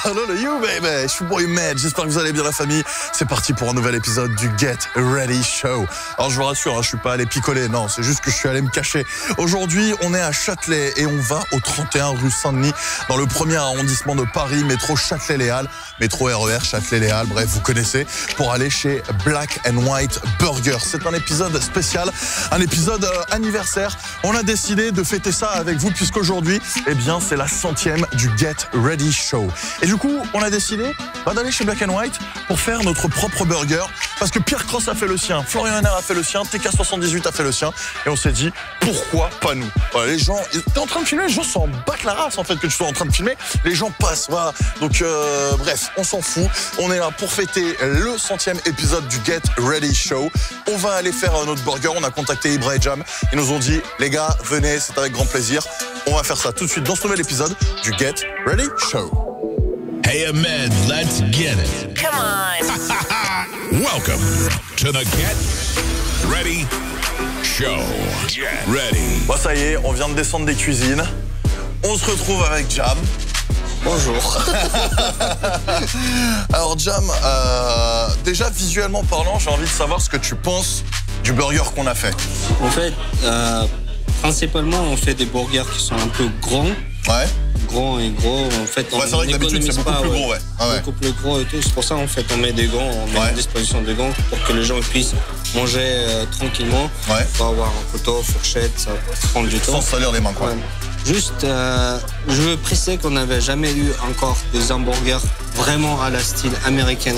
Hello you baby, je suis boy Med, j'espère que vous allez bien la famille. C'est parti pour un nouvel épisode du Get Ready Show. Alors je vous rassure, je suis pas allé picoler, non, c'est juste que je suis allé me cacher. Aujourd'hui, on est à Châtelet et on va au 31 rue Saint-Denis, dans le premier arrondissement de Paris, métro Châtelet-Les Halles, métro RER Châtelet-Les Halles, bref, vous connaissez, pour aller chez Black and White Burger. C'est un épisode spécial, un épisode anniversaire. On a décidé de fêter ça avec vous puisqu'aujourd'hui, eh bien, c'est la 100e du Get Ready Show. Et du coup, on a décidé d'aller chez Black and White pour faire notre propre burger. Parce que Pierre Cross a fait le sien, Florian Henner a fait le sien, TK78 a fait le sien. Et on s'est dit, pourquoi pas nous? Voilà, les gens, t'es en train de filmer, les gens s'en battent la race en fait que tu sois en train de filmer. Les gens passent, voilà. Donc bref, on s'en fout. On est là pour fêter le 100e épisode du Get Ready Show. On va aller faire notre burger. On a contacté Ibra et Jam. Ils nous ont dit, les gars, venez, c'est avec grand plaisir. On va faire ça tout de suite dans ce nouvel épisode du Get Ready Show. Hey Ahmed, let's get it. Come on. Welcome to the Get Ready Show. Get ready. Bon, ça y est, on vient de descendre des cuisines. On se retrouve avec Jam. Bonjour. Alors Jam, déjà visuellement parlant, j'ai envie de savoir ce que tu penses du burger qu'on a fait. En fait, principalement, on fait des burgers qui sont un peu grands. Ouais. Grands et gros. En fait, on c'est vrai que d'habitude, c'est beaucoup plus gros, ouais. Ah ouais. Beaucoup plus gros et tout. C'est pour ça, en fait, on met des gants, on met à disposition des gants pour que les gens puissent manger tranquillement. Ouais. Pas avoir un couteau, fourchette, ça prend du temps. Sans salir les mains, quoi. Ouais. Juste, je veux préciser qu'on n'avait jamais eu encore des hamburgers vraiment à la style américain.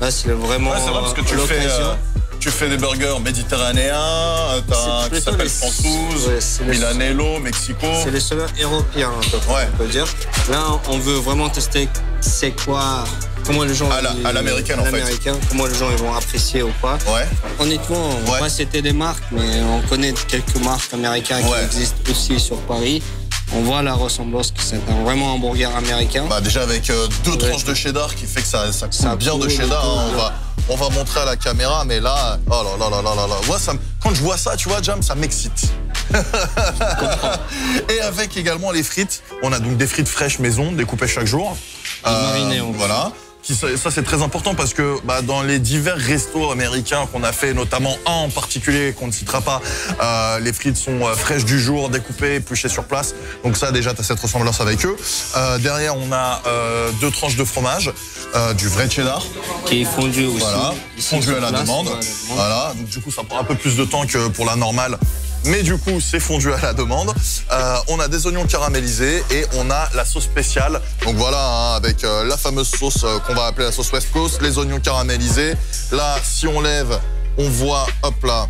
Là, c'est vraiment c'est vrai parce que tu fais des burgers méditerranéens, t'as un qui s'appelle Francouz, Milanello, Mexico. C'est les seuls européens, on peut dire. Là, on veut vraiment tester c'est quoi, comment les gens... À l'américaine, en fait. Comment les gens ils vont apprécier ou pas. Ouais. Honnêtement, on va pas citer des marques, mais on connaît quelques marques américaines qui existent aussi sur Paris. On voit la ressemblance que c'est vraiment un hamburger américain. Bah déjà avec deux tranches de cheddar qui fait que ça coule bien de cheddar. On va montrer à la caméra, mais là, oh là là là là là là. Moi, quand je vois ça, tu vois, Jam, ça m'excite. Et avec également les frites. On a donc des frites fraîches maison, découpées chaque jour. Marinées, voilà. Ça c'est très important parce que dans les divers restos américains qu'on a fait, notamment un en particulier qu'on ne citera pas, les frites sont fraîches du jour, découpées, épluchées sur place. Donc ça déjà tu as cette ressemblance avec eux. Derrière on a deux tranches de fromage, du vrai cheddar. Qui est fondu aussi. Voilà, fondu à la demande. Voilà, donc du coup ça prend un peu plus de temps que pour la normale. Mais du coup, c'est fondu à la demande. On a des oignons caramélisés et on a la sauce spéciale. Donc voilà, avec la fameuse sauce qu'on va appeler la sauce West Coast, les oignons caramélisés. Là, si on lève, on voit, hop là,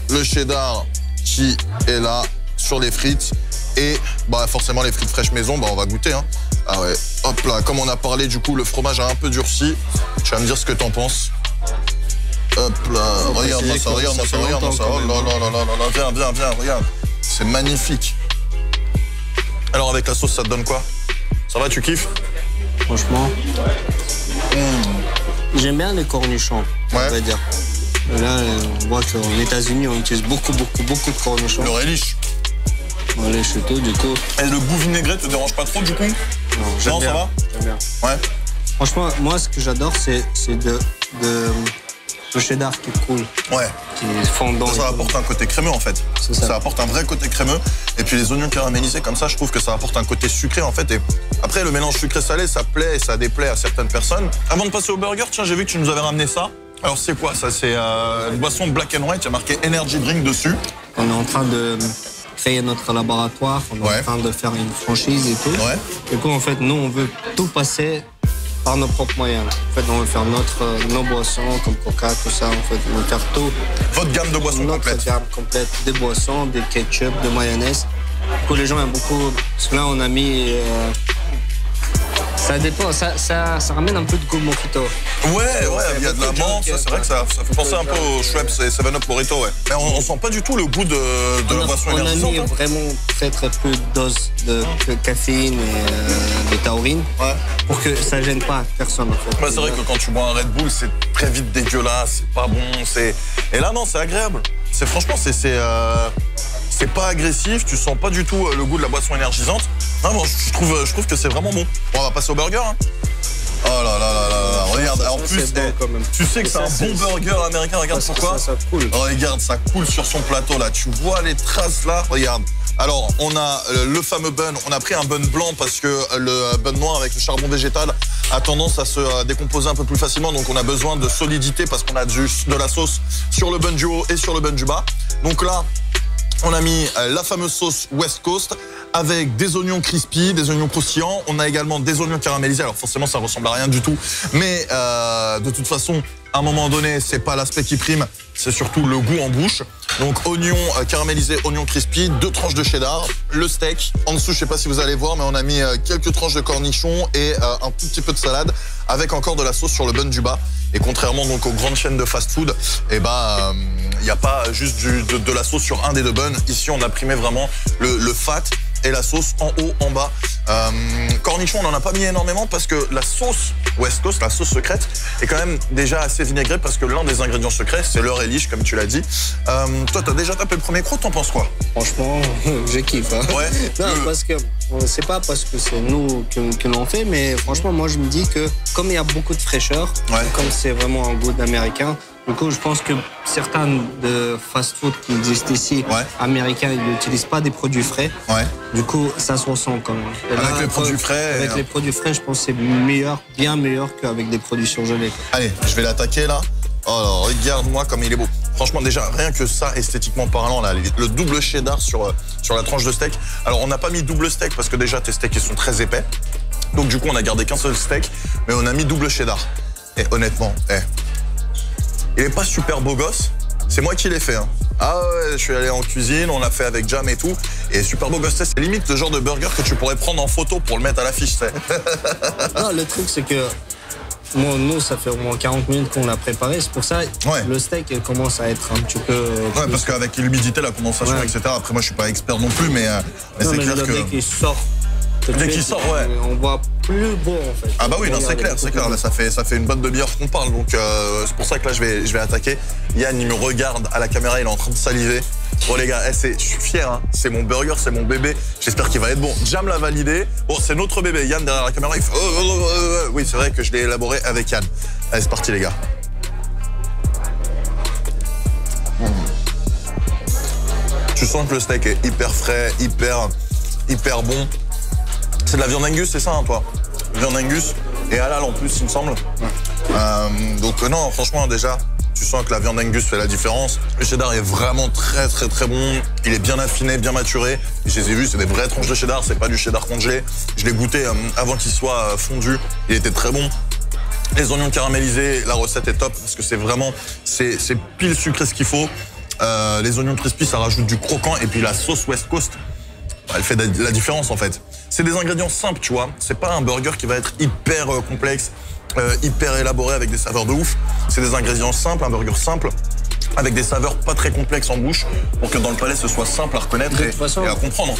le cheddar qui est là sur les frites. Et forcément, les frites fraîches maison, on va goûter. Hein. Ah ouais, hop là, comme on a parlé, du coup, le fromage a un peu durci. Tu vas me dire ce que t'en penses. Hop là, regarde-moi ça. Oh là là, viens, regarde. C'est magnifique. Alors avec la sauce, ça te donne quoi? Ça va, tu kiffes? Franchement, j'aime bien les cornichons, on va dire. Là, on voit qu'en États-Unis, on utilise beaucoup de cornichons. Le relish. Ouais, les châteaux, du coup. Et le goût vinaigré te dérange pas trop, du coup? Non, ça va? J'aime bien. Ouais. Franchement, moi, ce que j'adore, c'est le cheddar qui coule. Ouais. Qui est fondant. Ça apporte un côté crémeux en fait. Ça apporte un vrai côté crémeux. Et puis les oignons caramélisés comme ça, je trouve que ça apporte un côté sucré en fait. Et après, le mélange sucré-salé, ça plaît et ça déplaît à certaines personnes. Avant de passer au burger, tiens, j'ai vu que tu nous avais ramené ça. Alors c'est quoi ça? C'est une boisson Black and White, il y a marqué Energy Drink dessus. On est en train de créer notre laboratoire, on est en train de faire une franchise et tout. Ouais. Du coup, en fait, nous, on veut tout passer par nos propres moyens. En fait, on veut faire nos boissons, comme Coca, tout ça. En fait, on veut faire tout. Votre gamme de boissons complète? Notre gamme complète. Des boissons, des ketchup, de mayonnaise. Pour les gens aiment beaucoup. Parce que là, on a mis... ça dépend, ça ramène un peu de goût mojito. Ouais, il y a de la menthe, c'est vrai que ça fait penser un peu au Schweppes et 7-Up Mojito, ouais. Mais on sent pas du tout le goût de la boisson énergisante. On a mis vraiment très peu de doses de caféine et de taurine pour que ça gêne pas personne en fait. C'est vrai que quand tu bois un Red Bull, c'est très vite dégueulasse, c'est pas bon, Et là non, c'est agréable. Franchement, c'est pas agressif, tu sens pas du tout le goût de la boisson énergisante. Ah bon, je trouve que c'est vraiment bon. Bon, on va passer au burger. Hein. Oh là là là là, regarde, en plus, bon, tu sais que c'est un bon burger américain, regarde pourquoi. Ça coule. Regarde, ça coule sur son plateau là, tu vois les traces là, regarde. Alors, on a le fameux bun, on a pris un bun blanc parce que le bun noir avec le charbon végétal a tendance à se décomposer un peu plus facilement, donc on a besoin de solidité parce qu'on a de la sauce sur le bun du haut et sur le bun du bas. Donc là, on a mis la fameuse sauce West Coast avec des oignons crispy, des oignons croustillants. On a également des oignons caramélisés. Alors forcément, ça ressemble à rien du tout. Mais de toute façon, à un moment donné, c'est pas l'aspect qui prime, c'est surtout le goût en bouche. Donc oignons caramélisés, oignons crispy, 2 tranches de cheddar, le steak. En dessous, je sais pas si vous allez voir, mais on a mis quelques tranches de cornichons et un tout petit peu de salade avec encore de la sauce sur le bun du bas. Et contrairement donc aux grandes chaînes de fast-food, il n'y a pas juste de la sauce sur un des 2 buns. Ici, on a primé vraiment le fat et la sauce en haut, en bas. Cornichons, on n'en a pas mis énormément parce que la sauce West Coast, la sauce secrète, est quand même déjà assez vinaigrée parce que l'un des ingrédients secrets, c'est le relish, comme tu l'as dit. Toi, t'as déjà tapé le premier croc, t'en penses quoi? Franchement, je kiffe. Hein. Ouais. Non, parce que c'est pas parce que c'est nous que l'on fait, mais franchement, moi, je me dis que comme il y a beaucoup de fraîcheur, comme c'est vraiment un goût d'américain, du coup, je pense que certains de fast-food qui existent ici, américains, ils n'utilisent pas des produits frais. Ouais. Du coup, ça se ressent quand même. Avec les produits frais. Avec les produits frais, je pense que c'est meilleur, bien meilleur qu'avec des produits surgelés. Allez, je vais l'attaquer là. Oh là, regarde-moi comme il est beau. Franchement, déjà, rien que ça, esthétiquement parlant, là, le double cheddar sur la tranche de steak. Alors, on n'a pas mis double steak parce que déjà, tes steaks, ils sont très épais. Donc, du coup, on a gardé qu'un seul steak, mais on a mis double cheddar. Et honnêtement, il est pas super beau gosse, c'est moi qui l'ai fait. Hein. Ah ouais, je suis allé en cuisine, on l'a fait avec Jam et tout. Et super beau gosse, c'est limite le genre de burger que tu pourrais prendre en photo pour le mettre à l'affiche, tu sais. Non, le truc, c'est que nous, ça fait au moins 40 minutes qu'on l'a préparé. C'est pour ça le steak il commence à être un petit peu... Ouais, parce qu'avec l'humidité, la condensation, etc. Après, moi, je suis pas expert non plus, mais c'est clair que... Dès qu'il sort... Dès qu'il sort, on voit plus beau en fait. Ah bah oui, non, c'est clair, c'est clair. Là, ça fait une bonne demi-heure qu'on parle, donc c'est pour ça que là, je vais attaquer. Yann, il me regarde à la caméra, il est en train de saliver. Bon les gars, je suis fier, hein. C'est mon burger, c'est mon bébé. J'espère qu'il va être bon. Jam l'a validé. Bon, c'est notre bébé. Yann derrière la caméra, il fait oui, c'est vrai que je l'ai élaboré avec Yann. Allez, c'est parti les gars. Tu sens que le steak est hyper frais, hyper bon. C'est de la viande Angus, c'est ça, hein, toi? Viande Angus et halal en plus, il me semble. Donc non, franchement, déjà, tu sens que la viande Angus fait la différence. Le cheddar est vraiment très bon. Il est bien affiné, bien maturé. Je les ai vus, c'est des vraies tranches de cheddar, c'est pas du cheddar congelé. Je l'ai goûté avant qu'il soit fondu. Il était très bon. Les oignons caramélisés, la recette est top parce que c'est vraiment, c'est pile sucré ce qu'il faut. Les oignons crispy, ça rajoute du croquant et puis la sauce West Coast, elle fait la différence en fait. C'est des ingrédients simples, tu vois. C'est pas un burger qui va être hyper complexe, hyper élaboré avec des saveurs de ouf. C'est des ingrédients simples, un burger simple, avec des saveurs pas très complexes en bouche, pour que dans le palais, ce soit simple à reconnaître et à comprendre.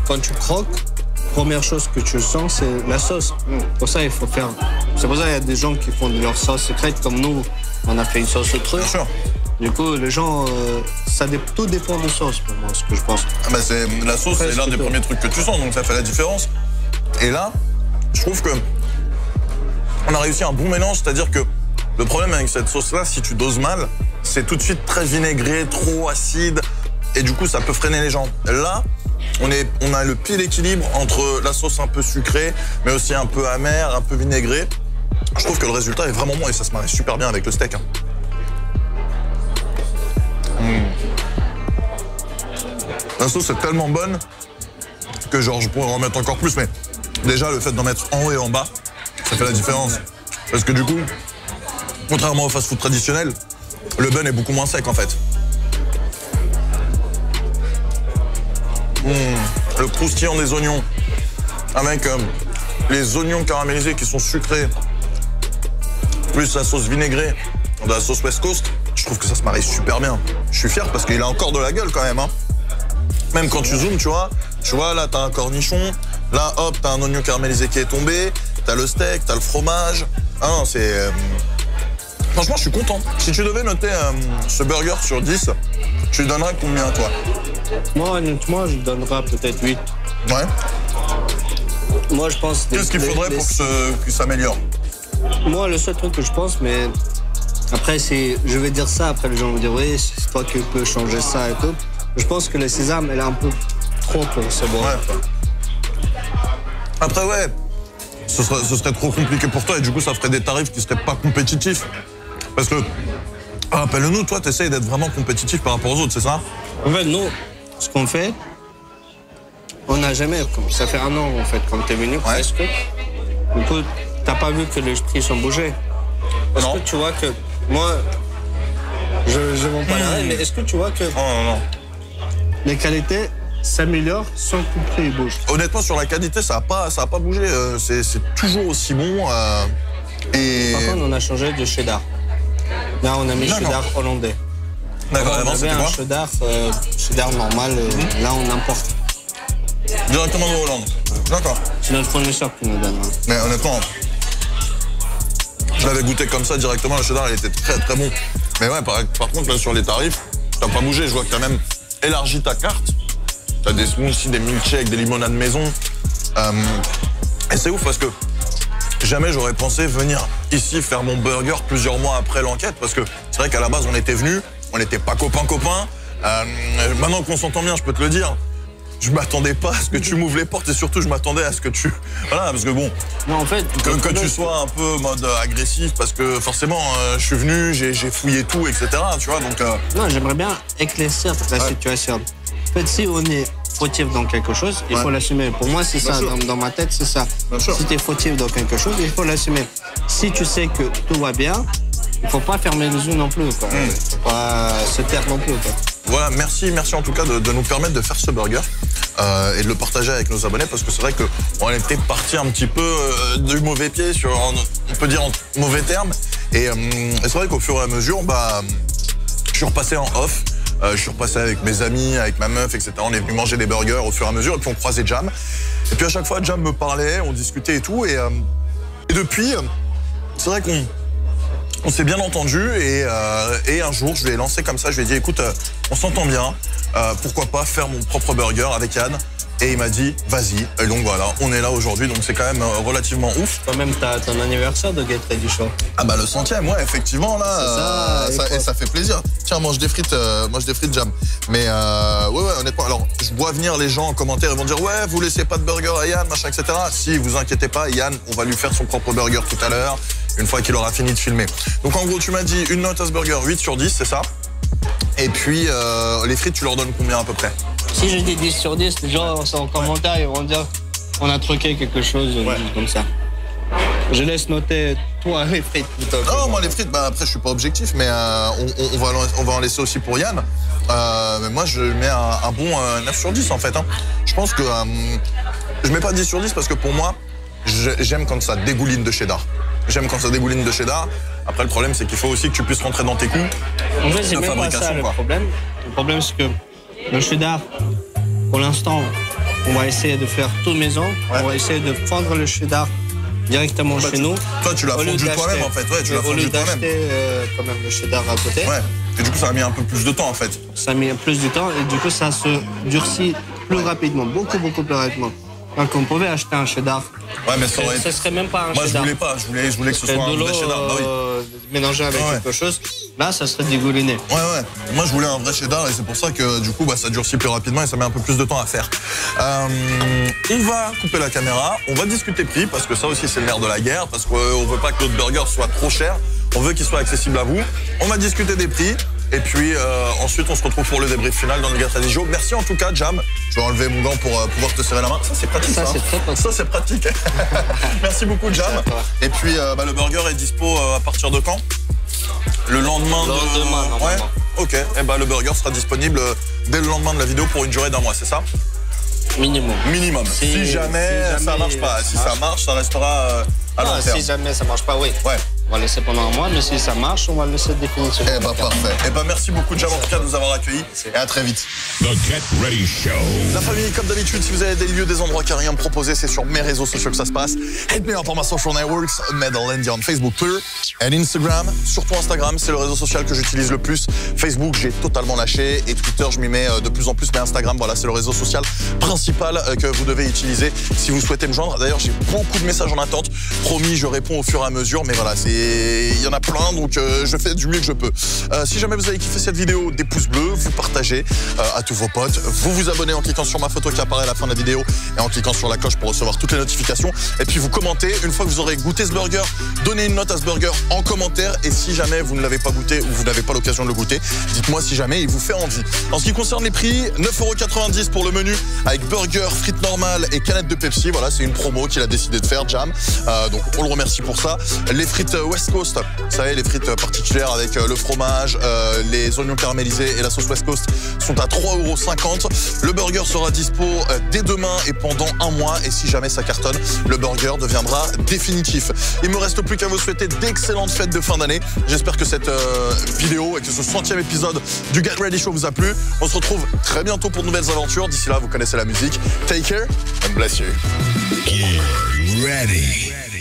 Quand tu croques, première chose que tu sens, c'est la sauce. Pour ça, il faut faire... C'est pour ça qu'il y a des gens qui font de leur sauce secrète, comme nous, on a fait une sauce au truc. Bien sûr. Du coup, les gens, tout dépend de sauce pour moi, ce que je pense. Bah la sauce, c'est l'un des premiers trucs que tu sens, donc ça fait la différence. Et là, je trouve que on a réussi un bon mélange, c'est-à-dire que le problème avec cette sauce-là, si tu doses mal, c'est tout de suite très vinaigré, trop acide, et du coup, ça peut freiner les gens. Là, on a le pile équilibre entre la sauce un peu sucrée, mais aussi un peu amère, un peu vinaigrée. Je trouve que le résultat est vraiment bon et ça se marie super bien avec le steak. Hein. La sauce est tellement bonne que genre je pourrais en mettre encore plus, mais déjà le fait d'en mettre en haut et en bas, ça fait la différence. Parce que du coup, contrairement au fast-food traditionnel, le bun est beaucoup moins sec en fait. Le croustillant des oignons avec les oignons caramélisés qui sont sucrés, plus la sauce vinaigrée de la sauce West Coast, je trouve que ça se marie super bien. Je suis fier parce qu'il a encore de la gueule quand même. Hein. Même quand tu zoomes, tu vois, là, t'as un cornichon. Là, hop, t'as un oignon caramélisé qui est tombé. T'as le steak, t'as le fromage. Ah non, c'est... Franchement, je suis content. Si tu devais noter ce burger sur 10, tu lui donnerais combien, toi? Moi, honnêtement, je donnerais peut-être 8. Ouais. Moi, je pense... Qu'est-ce qu'il faudrait pour que ça s'améliore? Moi, le seul truc que je pense, mais après, je vais dire ça, après les gens vont dire, oui, c'est toi qui peux changer ça et tout. Je pense que le sésame, elle est un peu trop pour ce bois. Ouais. Après, ouais, ce serait trop compliqué pour toi et du coup, ça ferait des tarifs qui seraient pas compétitifs. Parce que, rappelle-nous, toi, t'essayes d'être vraiment compétitif par rapport aux autres, c'est ça? En fait, nous, ce qu'on fait, on n'a jamais, ça fait 1 an, en fait, quand t'es venu, presque. Du coup, t'as pas vu que les prix sont bougés. Est-ce que tu vois que, moi, je vends pas la mais est-ce que tu vois que non. les qualités s'améliorent sans que le prix bouge? Honnêtement, sur la qualité, ça a pas bougé. C'est toujours aussi bon. Et... Par contre, on a changé de cheddar. Là, on a mis cheddar hollandais. D'accord, on avait un cheddar normal, là, on importe. Directement de Hollande. D'accord. C'est notre fournisseur qui nous donne. Mais honnêtement, je l'avais goûté comme ça directement, le cheddar, il était très très bon. Mais ouais, par contre, là, sur les tarifs, t'as pas bougé. Je vois que t'as même élargi ta carte. T'as des smoothies, des milkshakes, des limonades maison. Et c'est ouf parce que jamais j'aurais pensé venir ici faire mon burger plusieurs mois après l'enquête. Parce que c'est vrai qu'à la base, on était venus, on n'était pas copains. Maintenant qu'on s'entend bien, je peux te le dire. Je m'attendais pas à ce que tu m'ouvres les portes et surtout je m'attendais à ce que tu... Voilà, parce que bon, non, en fait, que tu sois un peu mode agressif parce que forcément je suis venu, j'ai fouillé tout, etc. Tu vois, donc... Non, j'aimerais bien éclaircir la situation. En fait, si on est fautif dans quelque chose, il faut l'assumer. Pour moi, c'est ça, dans ma tête, c'est ça. Si tu es fautif dans quelque chose, il faut l'assumer. Si tu sais que tout va bien, il faut pas fermer les yeux non plus, quoi. Faut pas se taire non plus, quoi. Voilà, merci en tout cas de nous permettre de faire ce burger et de le partager avec nos abonnés parce que c'est vrai qu'on était parti un petit peu du mauvais pied, on peut dire en mauvais termes. Et c'est vrai qu'au fur et à mesure, je suis repassé en off. Je suis repassé avec mes amis, avec ma meuf, etc. On est venu manger des burgers au fur et à mesure et puis on croisait Jam. Et puis à chaque fois, Jam me parlait, on discutait et tout. Et depuis, c'est vrai qu'on s'est bien entendu et un jour, je lui ai lancé comme ça, je lui ai dit, écoute, on s'entend bien, pourquoi pas faire mon propre burger avec Yann? Et il m'a dit, vas-y. Et donc voilà, on est là aujourd'hui, donc c'est quand même relativement ouf. Quand même, t'as ton anniversaire de Get Ready Show. Ah bah le 100e, ouais, effectivement, là, ça fait plaisir. Tiens, mange des frites, Jam. Mais ouais, honnêtement, alors, je vois venir les gens en commentaire, ils vont dire, ouais, vous laissez pas de burger à Yann, machin, etc. Si, vous inquiétez pas, Yann, on va lui faire son propre burger tout à l'heure, une fois qu'il aura fini de filmer. Donc en gros, tu m'as dit une note à ce burger, 8 sur 10, c'est ça? Et puis, les frites, tu leur donnes combien à peu près? Si je dis 10 sur 10, les gens en commentaire, ils vont dire on a truqué quelque chose comme ça. Je laisse noter toi les frites plutôt. Non, moi les frites, après je suis pas objectif, mais on va en laisser aussi pour Yann. Mais moi je mets un bon 9 sur 10 en fait. Je pense que je mets pas 10 sur 10 parce que pour moi, j'aime quand ça dégouline de cheddar. J'aime quand ça dégouline de cheddar. Après le problème c'est qu'il faut aussi que tu puisses rentrer dans tes coups. En fait c'est même pas ça le problème. Le problème c'est que le cheddar, pour l'instant, on va essayer de faire tout maison. On va essayer de fondre le cheddar directement chez nous. Toi, tu l'as fondu toi-même, en fait. Ouais, tu l'as fondu toi-même. Au lieu d'acheter quand même le cheddar à côté. Ouais. Et du coup, ça a mis un peu plus de temps, en fait. Ça a mis plus de temps et du coup, ça se durcit plus rapidement, beaucoup plus rapidement. Donc, on pouvait acheter un cheddar. Ouais, mais ça serait même pas un cheddar. Moi, je voulais pas. Je voulais que ce soit un vrai cheddar. Mélangé avec quelque chose. Là, ça serait dégouliné. Ouais. Moi, je voulais un vrai cheddar et c'est pour ça que du coup, ça durcit plus rapidement et ça met un peu plus de temps à faire. On va couper la caméra, on va discuter prix parce que ça aussi, c'est le nerf de la guerre parce qu'on veut pas que notre burger soit trop cher. On veut qu'il soit accessible à vous. On va discuter des prix. Et puis ensuite, on se retrouve pour le débrief final dans le Get Ready Show. Merci en tout cas, Jam. Je vais enlever mon gant pour pouvoir te serrer la main. Ça, c'est pratique. Ça, c'est très pratique. Ça, c'est pratique. Merci beaucoup, Jam. Et puis, le burger est dispo à partir de quand? Le lendemain de... Demain, normalement. Ouais. Ok. Et le burger sera disponible dès le lendemain de la vidéo pour une durée d'1 mois, c'est ça? Minimum. Si jamais ça marche pas. Si ça marche, ça restera à long terme. Si jamais ça marche pas, oui. Ouais. On va laisser pendant un mois, mais si ça marche, on va le laisser définitivement. Eh ben parfait. Eh ben merci beaucoup Jam en tout cas de nous avoir accueillis et à très vite. The Get Ready Show. La famille, comme d'habitude, si vous avez des lieux, des endroits qui n'ont rien à me proposer, c'est sur mes réseaux sociaux que ça se passe. Hit me up on my social networks, Medal on Facebook, Twitter et Instagram. Surtout Instagram, c'est le réseau social que j'utilise le plus. Facebook, j'ai totalement lâché et Twitter, je m'y mets de plus en plus. Mais Instagram, voilà, c'est le réseau social principal que vous devez utiliser si vous souhaitez me joindre. D'ailleurs, j'ai beaucoup de messages en attente. Promis, je réponds au fur et à mesure. Mais voilà, il y en a plein, donc je fais du mieux que je peux. Si jamais vous avez kiffé cette vidéo, des pouces bleus, vous partagez à tous vos potes. Vous vous abonnez en cliquant sur ma photo qui apparaît à la fin de la vidéo et en cliquant sur la cloche pour recevoir toutes les notifications. Et puis vous commentez. Une fois que vous aurez goûté ce burger, donnez une note à ce burger en commentaire. Et si jamais vous ne l'avez pas goûté ou vous n'avez pas l'occasion de le goûter, dites-moi si jamais il vous fait envie. En ce qui concerne les prix, 9,90 € pour le menu avec burger, frites normales et canette de Pepsi. Voilà, c'est une promo qu'il a décidé de faire, Jam. Donc on le remercie pour ça. Les frites West Coast, vous savez, les frites particulières avec le fromage, les oignons caramélisés et la sauce West Coast sont à 3,50 €. Le burger sera dispo dès demain et pendant un mois. Et si jamais ça cartonne, le burger deviendra définitif. Il me reste plus qu'à vous souhaiter d'excellentes fêtes de fin d'année. J'espère que cette vidéo et que ce 100e épisode du Get Ready Show vous a plu. On se retrouve très bientôt pour de nouvelles aventures. D'ici là, vous connaissez la musique. Take care and bless you. Get ready.